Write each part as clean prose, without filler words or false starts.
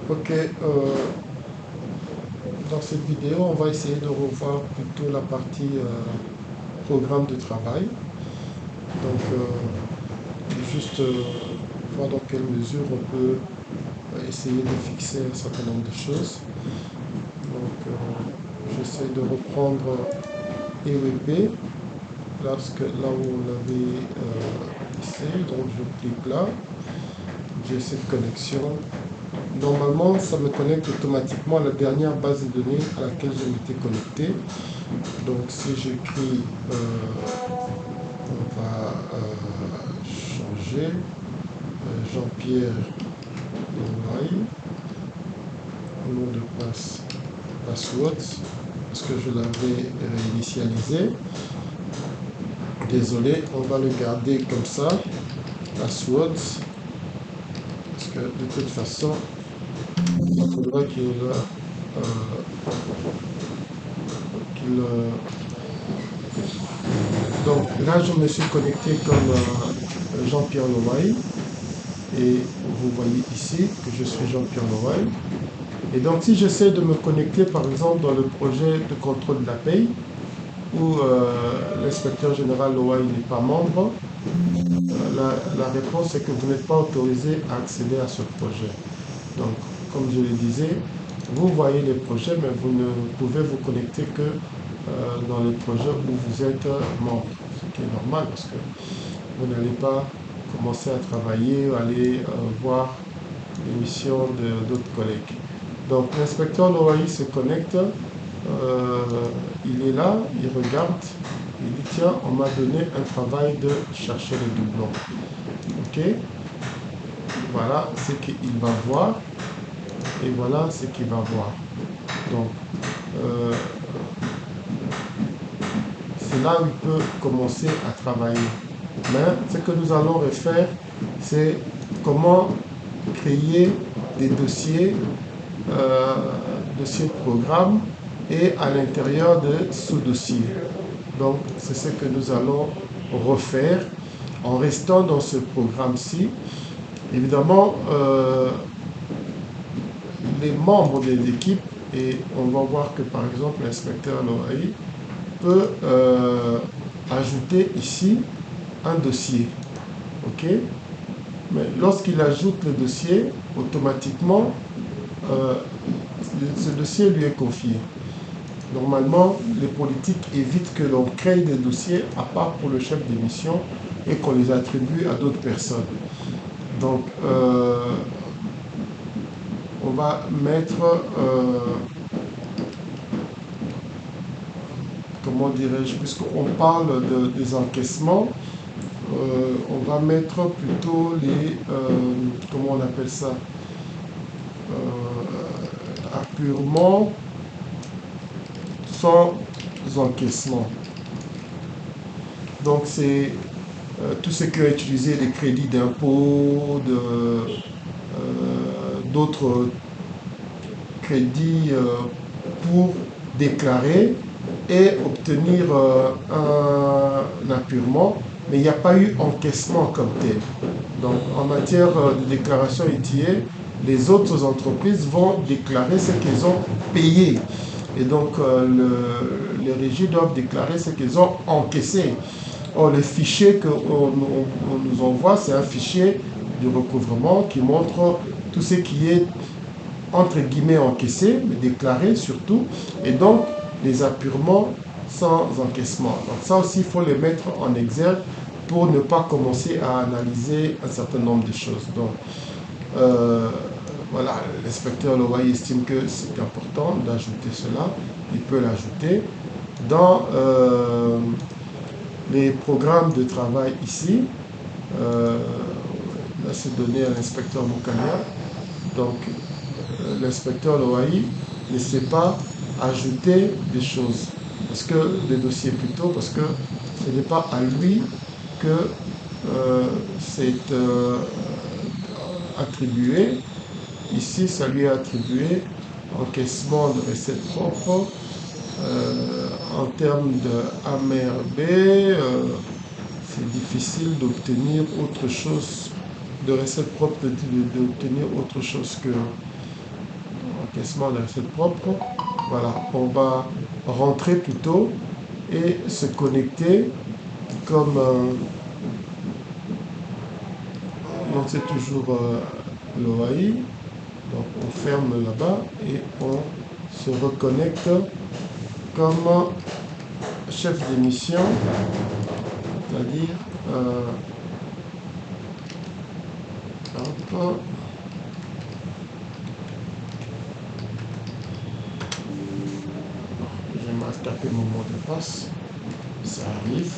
Ok, dans cette vidéo, on va essayer de revoir plutôt la partie programme de travail. Donc, juste voir dans quelle mesure on peut essayer de fixer un certain nombre de choses. Donc, j'essaie de reprendre EWP là où on l'avait laissé. Donc, je clique là. J'ai cette connexion. Normalement, ça me connecte automatiquement à la dernière base de données à laquelle je m'étais connecté. Donc si j'écris, on va changer Jean-Pierre Noailles, nom de passe, password, parce que je l'avais initialisé. Désolé, on va le garder comme ça, password, parce que de toute façon, il faudra qu'il donc là, je me suis connecté comme Jean-Pierre Noailles. Et vous voyez ici que je suis Jean-Pierre Noailles. Et donc, si j'essaie de me connecter, par exemple, dans le projet de contrôle de la paye, où l'inspecteur général Noailles n'est pas membre, la réponse est que vous n'êtes pas autorisé à accéder à ce projet. Donc, comme je le disais, vous voyez les projets, mais vous ne pouvez vous connecter que dans les projets où vous êtes membre, ce qui est normal parce que vous n'allez pas commencer à travailler, aller voir les missions d'autres collègues. Donc l'inspecteur Noailles se connecte, il est là, il regarde, il dit tiens, on m'a donné un travail de chercher les doublons. Ok, voilà ce qu'il va voir et voilà ce qu'il va voir. Donc euh, c'est là où il peut commencer à travailler. Mais ce que nous allons refaire, c'est comment créer des dossiers, dossiers de programme et à l'intérieur de sous-dossiers. Donc, c'est ce que nous allons refaire en restant dans ce programme-ci. Évidemment, les membres des équipes, et on va voir que par exemple l'inspecteur Noailles peut ajouter ici un dossier. Ok, mais lorsqu'il ajoute le dossier, automatiquement, euh, ce dossier lui est confié. Normalement, les politiques évitent que l'on crée des dossiers à part pour le chef de mission et qu'on les attribue à d'autres personnes. Donc, on va mettre, comment dirais-je, puisqu'on parle des encaissements, on va mettre plutôt les, comment on appelle ça, appurement sans encaissement. Donc c'est tout ce qui a utilisé des crédits d'impôt, d'autres crédits pour déclarer et obtenir un appurement, mais il n'y a pas eu encaissement comme tel. Donc en matière de déclaration ETA, les autres entreprises vont déclarer ce qu'elles ont payé. Et donc les régies doivent déclarer ce qu'elles ont encaissé. Or, le fichier qu'on nous envoie, c'est un fichier de recouvrement qui montre tout ce qui est entre guillemets encaissé, mais déclaré surtout, et donc les appurements sans encaissement. Donc ça aussi, il faut les mettre en exergue pour ne pas commencer à analyser un certain nombre de choses. Donc, voilà, l'inspecteur Loaï estime que c'est important d'ajouter cela. Il peut l'ajouter. Dans les programmes de travail ici, là c'est donné à l'inspecteur Moukania. Donc, l'inspecteur Loaï ne sait pas ajouter des choses, parce que des dossiers plutôt, parce que ce n'est pas à lui que c'est attribué. Ici, ça lui est attribué encaissement de recettes propres. En termes de AMRB, c'est difficile d'obtenir autre chose, de recettes propres, d'obtenir autre chose que encaissement de recette propre. Voilà, on va rentrer plutôt et se connecter comme donc c'est toujours l'OAI. Donc on ferme là-bas et on se reconnecte comme chef d'émission, c'est-à-dire hop, j'ai mal tapé mon mot de passe, ça arrive.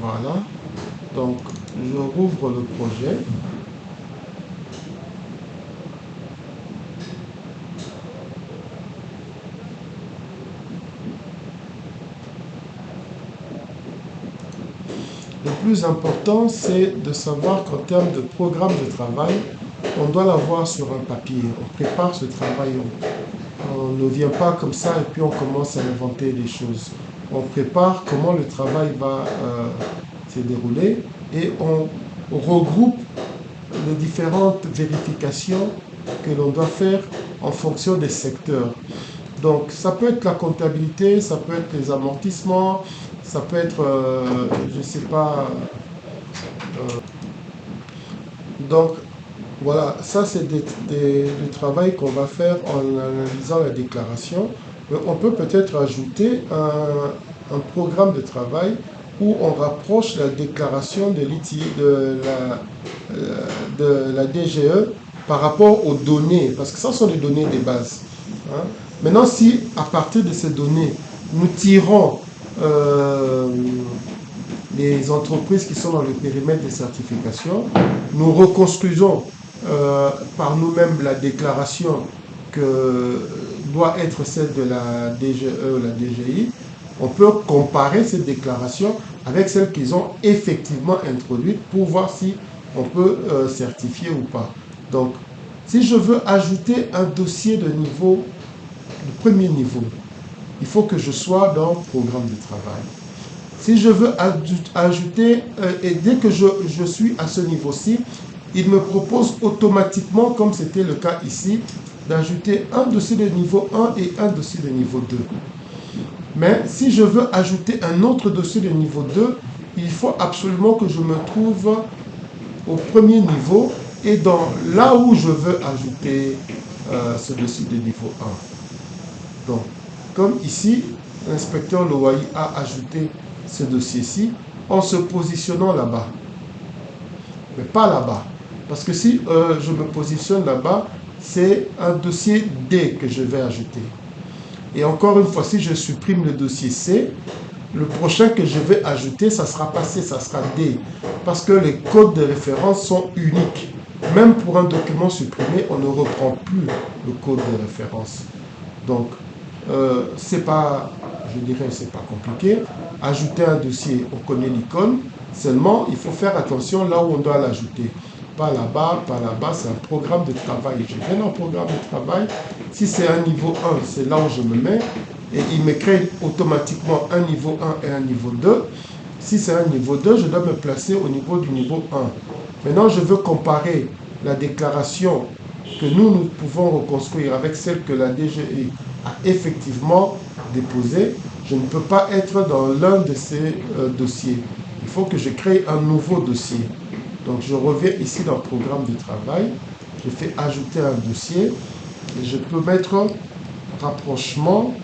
Voilà, donc je rouvre le projet. Le plus important, c'est de savoir qu'en termes de programme de travail, on doit l'avoir sur un papier. On prépare ce travail. On ne vient pas comme ça et puis on commence à inventer des choses. On prépare comment le travail va se dérouler et on regroupe les différentes vérifications que l'on doit faire en fonction des secteurs. Donc, ça peut être la comptabilité, ça peut être les amortissements, ça peut être, je ne sais pas. Donc, voilà, ça c'est du travail qu'on va faire en analysant la déclaration. Mais on peut peut-être ajouter un programme de travail où on rapproche la déclaration de la DGE par rapport aux données, parce que ça sont les données des bases. Hein. Maintenant, si à partir de ces données, nous tirons les entreprises qui sont dans le périmètre des certifications, nous reconstruisons par nous-mêmes la déclaration que doit être celle de la DGE ou la DGI, on peut comparer cette déclaration avec celle qu'ils ont effectivement introduite pour voir si on peut certifier ou pas. Donc, si je veux ajouter un dossier de premier niveau, il faut que je sois dans le programme de travail. Si je veux ajouter, et dès que je suis à ce niveau-ci, il me propose automatiquement, comme c'était le cas ici, d'ajouter un dossier de niveau 1 et un dossier de niveau 2. Mais si je veux ajouter un autre dossier de niveau 2, il faut absolument que je me trouve au premier niveau et dans là où je veux ajouter ce dossier de niveau 1. Donc, comme ici, l'inspecteur Loaï a ajouté ce dossier-ci en se positionnant là-bas. Mais pas là-bas. Parce que si je me positionne là-bas, c'est un dossier D que je vais ajouter. Et encore une fois, si je supprime le dossier C, le prochain que je vais ajouter, ça sera pas C, ça sera D. Parce que les codes de référence sont uniques. Même pour un document supprimé, on ne reprend plus le code de référence. Donc, c'est pas, je dirais, c'est pas compliqué. Ajouter un dossier, on connaît l'icône. Seulement, il faut faire attention là où on doit l'ajouter. Pas là-bas, pas là-bas, c'est un programme de travail. Je viens dans le programme de travail. Si c'est un niveau 1, c'est là où je me mets. Et il me crée automatiquement un niveau 1 et un niveau 2. Si c'est un niveau 2, je dois me placer au niveau du niveau 1. Maintenant, je veux comparer la déclaration que nous pouvons reconstruire avec celle que la DGI a effectivement déposée. Je ne peux pas être dans l'un de ces dossiers. Il faut que je crée un nouveau dossier. Donc, je reviens ici dans le programme de travail. Je fais ajouter un dossier. Et je peux mettre rapprochement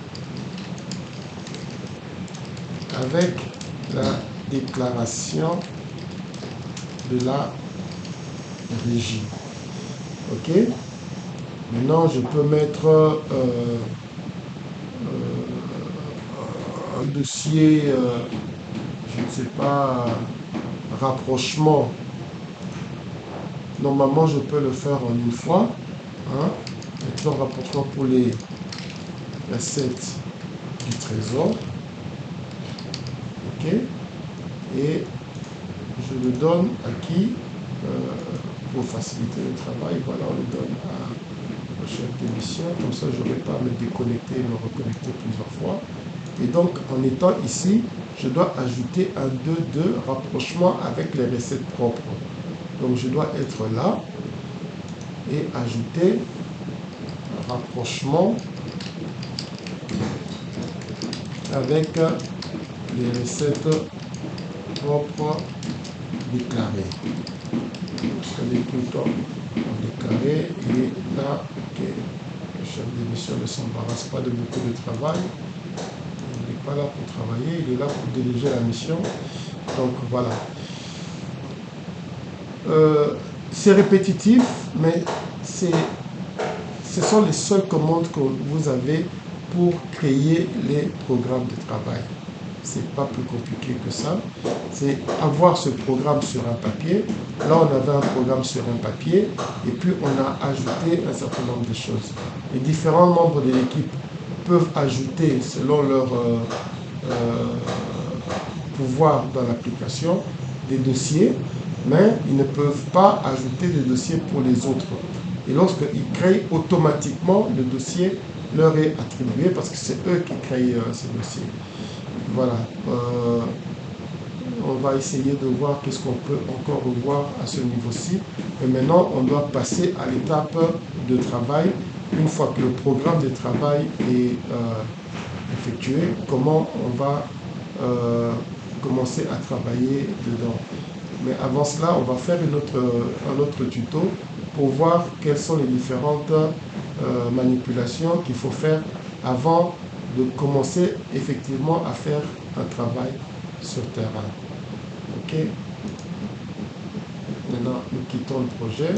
avec la déclaration de la régie. OK? Maintenant, je peux mettre un dossier, je ne sais pas, rapprochement. Normalement, je peux le faire en une fois. Hein? Maintenant, rapprochement pour les recettes du trésor. OK? Et je le donne à qui? Pour faciliter le travail, voilà, on le donne à chef d'émission. Comme ça, je n'aurai pas à me déconnecter et me reconnecter plusieurs fois. Et donc, en étant ici, je dois ajouter un 2 rapprochement avec les recettes propres. Donc, je dois être là et ajouter rapprochement avec les recettes propres déclarées. C'est-à-dire tout le temps déclaré et là, ok, le chef de mission ne s'embarrasse pas de beaucoup de travail. Il n'est pas là pour travailler, il est là pour diriger la mission. Donc voilà. C'est répétitif, mais ce sont les seules commandes que vous avez pour créer les programmes de travail. C'est pas plus compliqué que ça. C'est avoir ce programme sur un papier. Là, on avait un programme sur un papier et puis on a ajouté un certain nombre de choses. Les différents membres de l'équipe peuvent ajouter selon leur pouvoir dans l'application des dossiers, mais ils ne peuvent pas ajouter des dossiers pour les autres. Et lorsqu'ils créent automatiquement, le dossier leur est attribué parce que c'est eux qui créent ces dossiers. Voilà. On va essayer de voir qu'est-ce qu'on peut encore revoir à ce niveau-ci. Et maintenant, on doit passer à l'étape de travail. Une fois que le programme de travail est effectué, comment on va commencer à travailler dedans. Mais avant cela, on va faire un autre tuto pour voir quelles sont les différentes manipulations qu'il faut faire avant de commencer effectivement à faire un travail sur terrain. Ok. Maintenant, nous quittons le projet.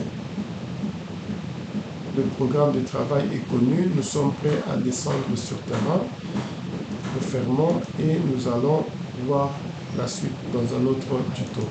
Le programme de travail est connu. Nous sommes prêts à descendre sur terrain. Nous fermons et nous allons voir la suite dans un autre tuto.